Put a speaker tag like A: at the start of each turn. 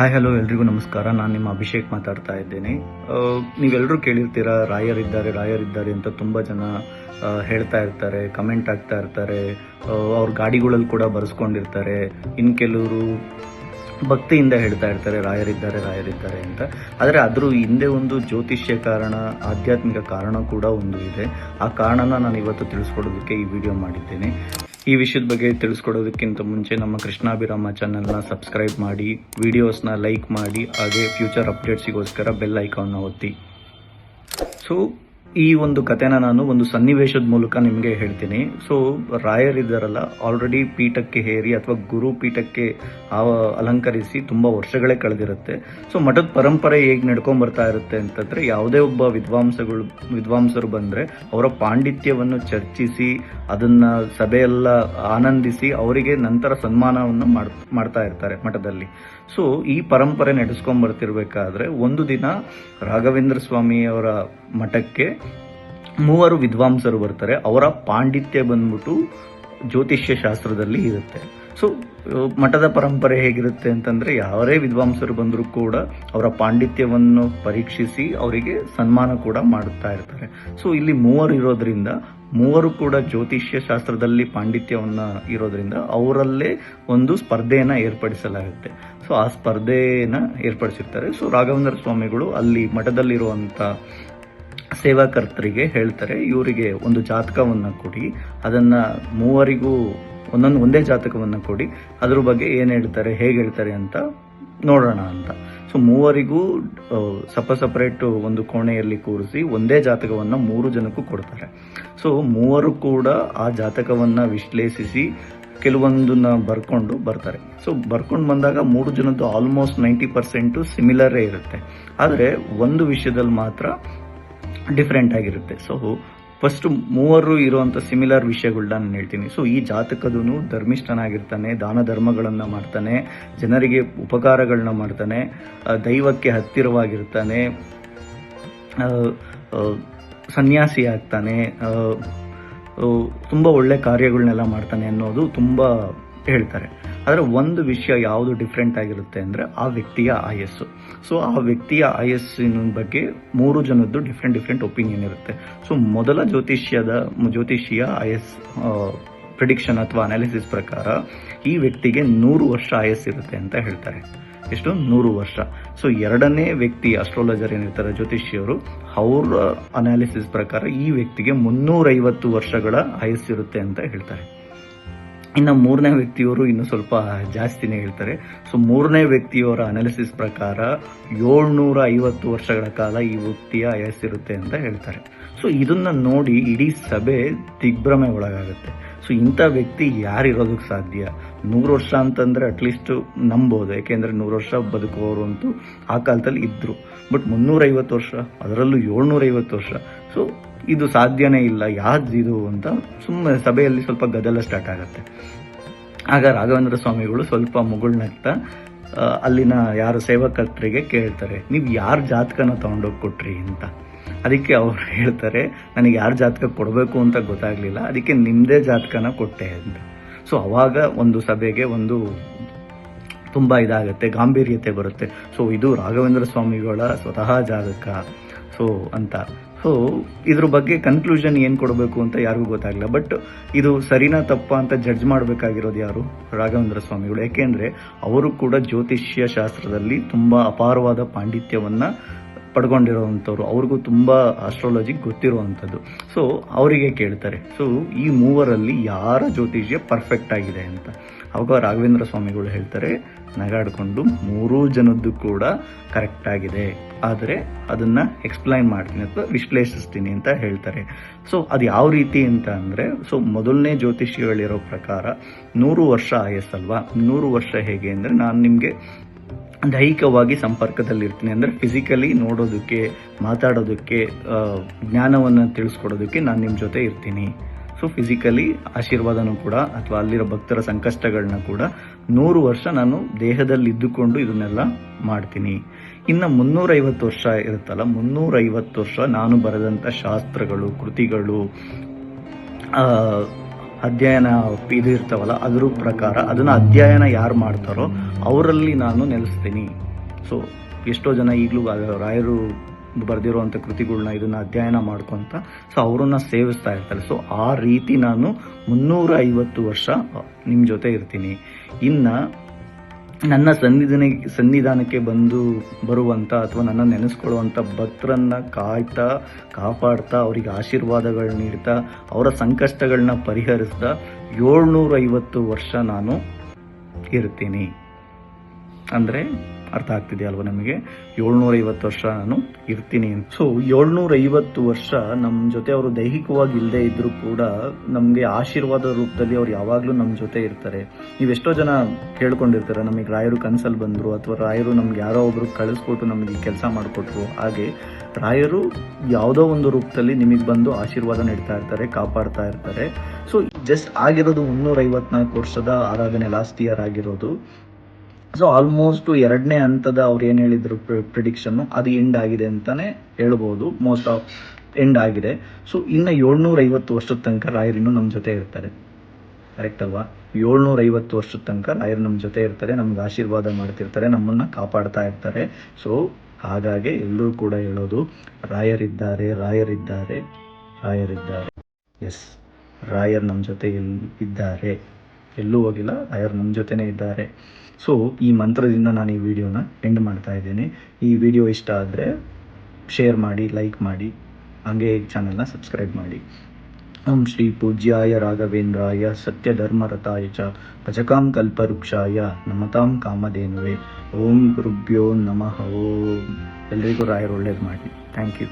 A: Hi hello ಎಲ್ರಿಗೂ ನಮಸ್ಕಾರ. ನಾನು ನಿಮ್ಮ ಅಭಿಷೇಕ್ ಮಾತಾಡ್ತಾ ಇದ್ದೇನೆ. ನೀವೆಲ್ಲರೂ ಕೇಳಿರ್ತೀರಾ ರಾಯರಿದ್ದಾರೆ ಅಂತ ತುಂಬ ಜನ ಹೇಳ್ತಾ ಇರ್ತಾರೆ, ಕಮೆಂಟ್ ಆಗ್ತಾ ಇರ್ತಾರೆ. ಅವ್ರ ಗಾಡಿಗಳಲ್ಲಿ ಕೂಡ ಬರೆಸ್ಕೊಂಡಿರ್ತಾರೆ. ಇನ್ನು ಕೆಲವರು ಭಕ್ತಿಯಿಂದ ಹೇಳ್ತಾ ಇರ್ತಾರೆ ರಾಯರಿದ್ದಾರೆ ಅಂತ. ಆದರೆ ಅದ್ರ ಹಿಂದೆ ಒಂದು ಜ್ಯೋತಿಷ್ಯ ಕಾರಣ, ಆಧ್ಯಾತ್ಮಿಕ ಕಾರಣ ಕೂಡ ಒಂದು ಇದೆ. ಆ ಕಾರಣನ ನಾನು ಇವತ್ತು ತಿಳಿಸ್ಕೊಡೋದಕ್ಕೆ ಈ ವಿಡಿಯೋ ಮಾಡಿದ್ದೇನೆ. ಈ ವಿಷಯದ ಬಗ್ಗೆ ತಿಳಿಸ್ಕೊಡೋದಕ್ಕಿಂತ ಮುಂಚೆ ನಮ್ಮ ಕೃಷ್ಣಾಭಿರಾಮ ಚಾನಲ್ನ ಸಬ್ಸ್ಕ್ರೈಬ್ ಮಾಡಿ, ವಿಡಿಯೋಸ್ನ ಲೈಕ್ ಮಾಡಿ, ಹಾಗೆ ಫ್ಯೂಚರ್ ಅಪ್ಡೇಟ್ಸಿಗೋಸ್ಕರ ಬೆಲ್ ಐಕಾನ್ನ ಒತ್ತಿ. ಸೊ ಈ ಒಂದು ಕಥೆನ ನಾನು ಒಂದು ಸನ್ನಿವೇಶದ ಮೂಲಕ ನಿಮಗೆ ಹೇಳ್ತೀನಿ. ಸೊ ರಾಯರಿದ್ದಾರಲ್ಲ, ಆಲ್ರೆಡಿ ಪೀಠಕ್ಕೆ ಹೇರಿ ಅಥವಾ ಗುರು ಪೀಠಕ್ಕೆ ಅಲಂಕರಿಸಿ ತುಂಬ ವರ್ಷಗಳೇ ಕಳೆದಿರುತ್ತೆ. ಸೊ ಮಠದ ಪರಂಪರೆ ಹೇಗೆ ನಡ್ಕೊಂಡ್ ಬರ್ತಾ ಇರುತ್ತೆ ಅಂತಂದ್ರೆ, ಯಾವುದೇ ಒಬ್ಬ ವಿದ್ವಾಂಸರು ಬಂದ್ರೆ ಅವರ ಪಾಂಡಿತ್ಯವನ್ನು ಚರ್ಚಿಸಿ ಅದನ್ನ ಸಭೆಯೆಲ್ಲ ಆನಂದಿಸಿ ಅವರಿಗೆ ನಂತರ ಸನ್ಮಾನವನ್ನು ಮಾಡ್ತಾ ಇರ್ತಾರೆ ಮಠದಲ್ಲಿ. ಸೊ ಈ ಪರಂಪರೆ ನಡೆಸ್ಕೊಂಡ್ ಬರ್ತಿರ್ಬೇಕಾದ್ರೆ ಒಂದು ದಿನ ರಾಘವೇಂದ್ರ ಸ್ವಾಮಿಯವರ ಮಠಕ್ಕೆ 3 ವಿದ್ವಾಂಸರು ಬರ್ತಾರೆ. ಅವರ ಪಾಂಡಿತ್ಯ ಬಂದ್ಬಿಟ್ಟು ಜ್ಯೋತಿಷ್ಯ ಶಾಸ್ತ್ರದಲ್ಲಿ ಇರುತ್ತೆ. ಸೊ ಮಠದ ಪರಂಪರೆ ಹೇಗಿರುತ್ತೆ ಅಂತಂದ್ರೆ, ಯಾರೇ ವಿದ್ವಾಂಸರು ಬಂದರೂ ಕೂಡ ಅವರ ಪಾಂಡಿತ್ಯವನ್ನು ಪರೀಕ್ಷಿಸಿ ಅವರಿಗೆ ಸನ್ಮಾನ ಕೂಡ ಮಾಡುತ್ತಾ ಇರ್ತಾರೆ. ಸೊ ಇಲ್ಲಿ 3 ಇರೋದ್ರಿಂದ 3 ಕೂಡ ಜ್ಯೋತಿಷ್ಯ ಶಾಸ್ತ್ರದಲ್ಲಿ ಪಾಂಡಿತ್ಯವನ್ನ ಇರೋದ್ರಿಂದ ಅವರಲ್ಲೇ ಒಂದು ಸ್ಪರ್ಧೆಯನ್ನ ಏರ್ಪಡಿಸಲಾಗುತ್ತೆ. ಸೊ ಆ ಸ್ಪರ್ಧೆಯನ್ನ ಏರ್ಪಡಿಸಿರ್ತಾರೆ. ಸೊ ರಾಘವೇಂದ್ರ ಸ್ವಾಮಿಗಳು ಅಲ್ಲಿ ಮಠದಲ್ಲಿರುವಂತ ಸೇವಾಕರ್ತರಿಗೆ ಹೇಳ್ತಾರೆ, ಇವರಿಗೆ ಒಂದು ಜಾತಕವನ್ನ ಕೊಡಿ, ಅದನ್ನ 3 ಒಂದೇ ಜಾತಕವನ್ನ ಕೊಡಿ, ಅದ್ರ ಬಗ್ಗೆ ಏನ್ ಹೇಳ್ತಾರೆ, ಹೇಗೆ ಹೇಳ್ತಾರೆ ಅಂತ ನೋಡೋಣ ಅಂತ. ಸೊ 3 ಸಪರೇಟ್ ಒಂದು ಕೋಣೆಯಲ್ಲಿ ಕೂರಿಸಿ ಒಂದೇ ಜಾತಕವನ್ನ 3 ಜನಕ್ಕೂ ಕೊಡ್ತಾರೆ. ಸೊ 3 ಕೂಡ ಆ ಜಾತಕವನ್ನ ವಿಶ್ಲೇಷಿಸಿ ಕೆಲವೊಂದನ್ನ ಬರ್ಕೊಂಡು ಬರ್ತಾರೆ. ಸೊ ಬರ್ಕೊಂಡು ಬಂದಾಗ 3 ಜನದ್ದು ಆಲ್ಮೋಸ್ಟ್ 90% ಸಿಮಿಲರೇ ಇರುತ್ತೆ. ಆದರೆ ಒಂದು ವಿಷಯದಲ್ಲಿ ಮಾತ್ರ ಡಿಫ್ರೆಂಟ್ ಆಗಿರುತ್ತೆ. ಸೊ ಫಸ್ಟ್ 3 ಇರುವಂತ ಸಿಮಿಲರ್ ವಿಷಯಗಳನ್ನ ನಾನು ಹೇಳ್ತೀನಿ. ಸೊ ಈ ಜಾತಕದನು ಧರ್ಮಿಷ್ಠನಾಗಿರ್ತಾನೆ, ದಾನ ಧರ್ಮಗಳನ್ನ ಮಾಡ್ತಾನೆ, ಜನರಿಗೆ ಉಪಕಾರಗಳನ್ನ ಮಾಡ್ತಾನೆ, ದೈವಕ್ಕೆ ಹತ್ತಿರವಾಗಿರ್ತಾನೆ, ಸನ್ಯಾಸಿ ಆಗ್ತಾನೆ, ತುಂಬಾ ಒಳ್ಳೆ ಕಾರ್ಯಗಳನ್ನೆಲ್ಲ ಮಾಡ್ತಾನೆ ಅನ್ನೋದು ತುಂಬಾ ಹೇಳ್ತಾರೆ. ಆದರೆ ಒಂದು ವಿಷಯ ಯಾವುದು ಡಿಫ್ರೆಂಟ್ ಆಗಿರುತ್ತೆ ಅಂದ್ರೆ ಆ ವ್ಯಕ್ತಿಯ ಆಯಸ್ಸು. ಸೊ ಆ ವ್ಯಕ್ತಿಯ ಆಯಸ್ಸಿನ ಬಗ್ಗೆ 3 ಜನದ್ದು ಡಿಫ್ರೆಂಟ್ ಒಪಿನಿಯನ್ ಇರುತ್ತೆ. ಸೊ ಮೊದಲ ಜ್ಯೋತಿಷಿಯ ಆಯಸ್ ಪ್ರಿಡಿಕ್ಷನ್ ಅಥವಾ ಅನಾಲಿಸಿಸ್ ಪ್ರಕಾರ ಈ ವ್ಯಕ್ತಿಗೆ 100 ವರ್ಷ ಆಯಸ್ಸಿರುತ್ತೆ ಅಂತ ಹೇಳ್ತಾರೆ. ಎಷ್ಟು? 100 ವರ್ಷ. ಸೊ ಎರಡನೇ ವ್ಯಕ್ತಿ ಅಸ್ಟ್ರಾಲಜರ್ ಏನಿರ್ತಾರೆ, ಜ್ಯೋತಿಷಿಯವರು, ಅವರ ಅನಾಲಿಸಿಸ್ ಪ್ರಕಾರ ಈ ವ್ಯಕ್ತಿಗೆ 350 ವರ್ಷಗಳ ಆಯಸ್ಸಿರುತ್ತೆ ಅಂತ ಹೇಳ್ತಾರೆ. ಇನ್ನು 3ನೇ ವ್ಯಕ್ತಿಯವರು ಇನ್ನು ಸ್ವಲ್ಪ ಜಾಸ್ತಿನೇ ಹೇಳ್ತಾರೆ. ಸೊ 3ನೇ ವ್ಯಕ್ತಿಯವರ ಅನಾಲಿಸಿಸ್ ಪ್ರಕಾರ 750 ವರ್ಷಗಳ ಕಾಲ ಈ ವ್ಯಕ್ತಿಯ ಆಯಸ್ಸಿರುತ್ತೆ ಅಂತ ಹೇಳ್ತಾರೆ. ಸೊ ಇದನ್ನ ನೋಡಿ ಇಡೀ ಸಭೆ ದಿಗ್ಭ್ರಮೆ ಒಳಗಾಗುತ್ತೆ. ಸೊ ಇಂಥ ವ್ಯಕ್ತಿ ಯಾರಿರೋದಕ್ಕೆ ಸಾಧ್ಯ? 100 ವರ್ಷ ಅಂತಂದ್ರೆ ಅಟ್ಲೀಸ್ಟ್ ನಂಬೋದು, ಯಾಕೆಂದ್ರೆ 100 ವರ್ಷ ಬದುಕುವವರು ಅಂತೂ ಆ ಕಾಲದಲ್ಲಿ ಇದ್ರು. ಬಟ್ 350 ವರ್ಷ, ಅದರಲ್ಲೂ 750 ವರ್ಷ, ಸೊ ಇದು ಸಾಧ್ಯನೇ ಇಲ್ಲ, ಯಾವ್ದಿದು ಅಂತ ಸುಮ್ಮನೆ ಸಭೆಯಲ್ಲಿ ಸ್ವಲ್ಪ ಗದ್ದಲ ಸ್ಟಾರ್ಟ್ ಆಗುತ್ತೆ. ಆಗ ರಾಘವೇಂದ್ರ ಸ್ವಾಮಿಗಳು ಸ್ವಲ್ಪ ಮುಗುಳ್ನಗ್ತಾ ಅಲ್ಲಿನ ಯಾರು ಸೇವಕರ್ತರಿಗೆ ಕೇಳ್ತಾರೆ, ನೀವು ಯಾರ ಜಾತಕನ ತಗೊಂಡೋಗಿ ಕೊಟ್ರಿ ಅಂತ. ಅದಕ್ಕೆ ಅವ್ರು ಹೇಳ್ತಾರೆ, ನನಗೆ ಯಾರ ಜಾತಕ ಕೊಡಬೇಕು ಅಂತ ಗೊತ್ತಾಗ್ಲಿಲ್ಲ, ಅದಕ್ಕೆ ನಿಮ್ದೇ ಜಾತಕನ ಕೊಟ್ಟೆ ಅಂತ. ಸೊ ಅವಾಗ ಒಂದು ಸಭೆಗೆ ಒಂದು ತುಂಬಾ ಇದಾಗುತ್ತೆ, ಗಾಂಭೀರ್ಯತೆ ಬರುತ್ತೆ. ಸೊ ಇದು ರಾಘವೇಂದ್ರ ಸ್ವಾಮಿಗಳ ಸ್ವತಃ ಜಾತಕ ಸೊ ಅಂತ. ಸೊ ಇದ್ರ ಬಗ್ಗೆ ಕನ್ಕ್ಲೂಷನ್ ಏನ್ ಕೊಡಬೇಕು ಅಂತ ಯಾರಿಗೂ ಗೊತ್ತಾಗಲ್ಲ. ಬಟ್ ಇದು ಸರಿನಾ ತಪ್ಪಾ ಅಂತ ಜಡ್ಜ್ ಮಾಡಬೇಕಾಗಿರೋದು ಯಾರು? ರಾಘವೇಂದ್ರ ಸ್ವಾಮಿಗಳು. ಯಾಕೆಂದ್ರೆ ಅವರು ಕೂಡ ಜ್ಯೋತಿಷ್ಯ ಶಾಸ್ತ್ರದಲ್ಲಿ ತುಂಬಾ ಅಪಾರವಾದ ಪಾಂಡಿತ್ಯವನ್ನ ಪಡ್ಕೊಂಡಿರುವಂಥವ್ರು, ಅವ್ರಿಗೂ ತುಂಬಾ ಆಸ್ಟ್ರಾಲಜಿ ಗೊತ್ತಿರುವಂಥದ್ದು. ಸೊ ಅವರಿಗೆ ಕೇಳ್ತಾರೆ, ಸೊ ಈ 3ರಲ್ಲಿ ಯಾರ ಜ್ಯೋತಿಷ್ಯ ಪರ್ಫೆಕ್ಟ್ ಆಗಿದೆ ಅಂತ. ಅವಾಗ ರಾಘವೇಂದ್ರ ಸ್ವಾಮಿಗಳು ಹೇಳ್ತಾರೆ, ನಗಾಡ್ಕೊಂಡು 3 ಜನದ್ದು ಕೂಡ ಕರೆಕ್ಟ್ ಆಗಿದೆ, ಆದರೆ ಅದನ್ನ ಎಕ್ಸ್ಪ್ಲೈನ್ ಮಾಡ್ತೀನಿ ಅಥವಾ ವಿಶ್ಲೇಷಿಸ್ತೀನಿ ಅಂತ ಹೇಳ್ತಾರೆ. ಸೊ ಅದು ಯಾವ ರೀತಿ ಅಂತ ಅಂದ್ರೆ, ಸೊ ಮೊದಲನೇ ಜ್ಯೋತಿಷಿಗಳಿರೋ ಪ್ರಕಾರ 100 ವರ್ಷ ಆಯಸ್ಸಲ್ವಾ. 100 ವರ್ಷ ಹೇಗೆ ಅಂದ್ರೆ, ನಾನು ನಿಮ್ಗೆ ದೈಹಿಕವಾಗಿ ಸಂಪರ್ಕದಲ್ಲಿ ಇರ್ತೀನಿ, ಅಂದ್ರೆ ಫಿಸಿಕಲಿ ನೋಡೋದಕ್ಕೆ, ಮಾತಾಡೋದಕ್ಕೆ, ಜ್ಞಾನವನ್ನು ತಿಳಿಸ್ಕೊಡೋದಕ್ಕೆ ನಾನು ನಿಮ್ಮ ಜೊತೆ ಇರ್ತೀನಿ. ಸೊ ಫಿಸಿಕಲಿ ಆಶೀರ್ವಾದನೂ ಕೂಡ ಅಥವಾ ಅಲ್ಲಿರೋ ಭಕ್ತರ ಸಂಕಷ್ಟಗಳನ್ನ ಕೂಡ 100 ವರ್ಷ ನಾನು ದೇಹದಲ್ಲಿ ಇದ್ದುಕೊಂಡು ಇದನ್ನೆಲ್ಲ ಮಾಡ್ತೀನಿ. ಇನ್ನು 350 ವರ್ಷ ಇರುತ್ತಲ್ಲ, 350 ವರ್ಷ ನಾನು ಬರೆದಂಥ ಶಾಸ್ತ್ರಗಳು, ಕೃತಿಗಳು, ಅಧ್ಯಯನ ಇದು ಇರ್ತಾವಲ್ಲ, ಅದ್ರ ಪ್ರಕಾರ ಅದನ್ನ ಅಧ್ಯಯನ ಯಾರು ಮಾಡ್ತಾರೋ ಅವರಲ್ಲಿ ನಾನು ನೆಲೆಸ್ತೀನಿ. ಸೊ ಎಷ್ಟೋ ಜನ ಈಗಲೂ ರಾಯರು ಬರೆದಿರುವಂಥ ಕೃತಿಗಳನ್ನ ಇದನ್ನು ಅಧ್ಯಯನ ಮಾಡ್ಕೊತ ಸೊ ಅವರನ್ನ ಸೇವಿಸ್ತಾ ಇರ್ತಾರೆ. ಸೊ ಆ ರೀತಿ ನಾನು 350 ವರ್ಷ ನಿಮ್ಮ ಜೊತೆ ಇರ್ತೀನಿ. ಇನ್ನು ನನ್ನ ಸನ್ನಿಧಾನಕ್ಕೆ ಬರುವಂಥ ಅಥವಾ ನನ್ನ ನೆನೆಸ್ಕೊಳ್ಳುವಂಥ ಭಕ್ತರನ್ನ ಕಾಪಾಡ್ತಾ ಅವರಿಗೆ ಆಶೀರ್ವಾದಗಳು ನೀಡ್ತಾ ಅವರ ಸಂಕಷ್ಟಗಳನ್ನ ಪರಿಹರಿಸ್ತಾ 750 ವರ್ಷ ನಾನು ಇರ್ತೀನಿ. ಅಂದರೆ ಅರ್ಥ ಆಗ್ತಿದೆ ಅಲ್ವಾ ನಮಗೆ? 750 ವರ್ಷ ನಾನು ಇರ್ತೀನಿ ಅಂತ. ಸೊ 750 ವರ್ಷ ನಮ್ಮ ಜೊತೆ ಅವರು ದೈಹಿಕವಾಗಿ ಇಲ್ಲದೆ ಇದ್ರೂ ಕೂಡ ನಮಗೆ ಆಶೀರ್ವಾದ ರೂಪದಲ್ಲಿ ಅವ್ರು ಯಾವಾಗಲೂ ನಮ್ಮ ಜೊತೆ ಇರ್ತಾರೆ. ನೀವೆಷ್ಟೋ ಜನ ಕೇಳ್ಕೊಂಡಿರ್ತಾರೆ, ನಮಗೆ ರಾಯರು ಕನಸಲ್ಲಿ ಬಂದರು ಅಥವಾ ರಾಯರು ನಮ್ಗೆ ಯಾರೋ ಒಬ್ರು ಕಳಿಸ್ಕೊಟ್ಟು ನಮಗೆ ಕೆಲಸ ಮಾಡಿಕೊಟ್ರು. ಹಾಗೆ ರಾಯರು ಯಾವುದೋ ಒಂದು ರೂಪದಲ್ಲಿ ನಿಮಗೆ ಬಂದು ಆಶೀರ್ವಾದ ನೀಡ್ತಾ ಇರ್ತಾರೆ, ಕಾಪಾಡ್ತಾ ಇರ್ತಾರೆ. ಸೊ ಜಸ್ಟ್ ಆಗಿರೋದು 354 ವರ್ಷದ ಆರಾಧನೆ ಲಾಸ್ಟ್ ಇಯರ್ ಆಗಿರೋದು. ಸೊ ಆಲ್ಮೋಸ್ಟ್ 2ನೇ ಹಂತದ ಅವ್ರು ಏನು ಹೇಳಿದ್ರು ಪ್ರಿಡಿಕ್ಷನ್ನು ಅದು ಎಂಡ್ ಆಗಿದೆ ಅಂತಲೇ ಹೇಳ್ಬೋದು. ಮೋಸ್ಟ್ ಆಫ್ ಎಂಡ್ ಆಗಿದೆ. ಸೊ ಇನ್ನು 750 ವರ್ಷದ ತನಕ ರಾಯರು ಇನ್ನೂ ನಮ್ಮ ಜೊತೆ ಇರ್ತಾರೆ. ಕರೆಕ್ಟ್ ಅಲ್ವಾ? 750 ವರ್ಷದ ತನಕ ರಾಯರು ನಮ್ಮ ಜೊತೆ ಇರ್ತಾರೆ, ನಮ್ಗೆ ಆಶೀರ್ವಾದ ಮಾಡ್ತಿರ್ತಾರೆ, ನಮ್ಮನ್ನು ಕಾಪಾಡ್ತಾ ಇರ್ತಾರೆ. ಸೊ ಹಾಗಾಗಿ ಎಲ್ಲರೂ ಕೂಡ ಹೇಳೋದು ರಾಯರಿದ್ದಾರೆ, ರಾಯರಿದ್ದಾರೆ, ರಾಯರಿದ್ದಾರೆ. ಎಸ್, ರಾಯರ್ ನಮ್ಮ ಜೊತೆ ಇದ್ದಾರೆ, ಎಲ್ಲೂ ಹೋಗಿಲ್ಲ, ರಾಯರ್ ನಮ್ಮ ಜೊತೆನೇ ಇದ್ದಾರೆ. ಸೊ ಈ ಮಂತ್ರದಿಂದ ನಾನು ಈ ವಿಡಿಯೋನ ಎಂಡ್ ಮಾಡ್ತಾ ಇದ್ದೀನಿ. ಈ ವಿಡಿಯೋ ಇಷ್ಟ ಆದರೆ ಶೇರ್ ಮಾಡಿ, ಲೈಕ್ ಮಾಡಿ, ಹಾಗೆ ಚಾನಲ್ನ ಸಬ್ಸ್ಕ್ರೈಬ್ ಮಾಡಿ. ಓಂ ಶ್ರೀ ಪೂಜ್ಯಾಯ ರಾಘವೇಂದ್ರಾಯ ಸತ್ಯಧರ್ಮರತಾಯ ಚ ಭಜಕಾಂ ಕಲ್ಪವೃಕ್ಷಾಯ ನಮತಾಂ ಕಾಮಧೇನುವೆ. ಓಂ ಗುರುಭ್ಯೋ ನಮಃ. ಓಂ. ಎಲ್ರಿಗೂ ರಾಯರು ಒಳ್ಳೇದು ಮಾಡಿ. Thank you.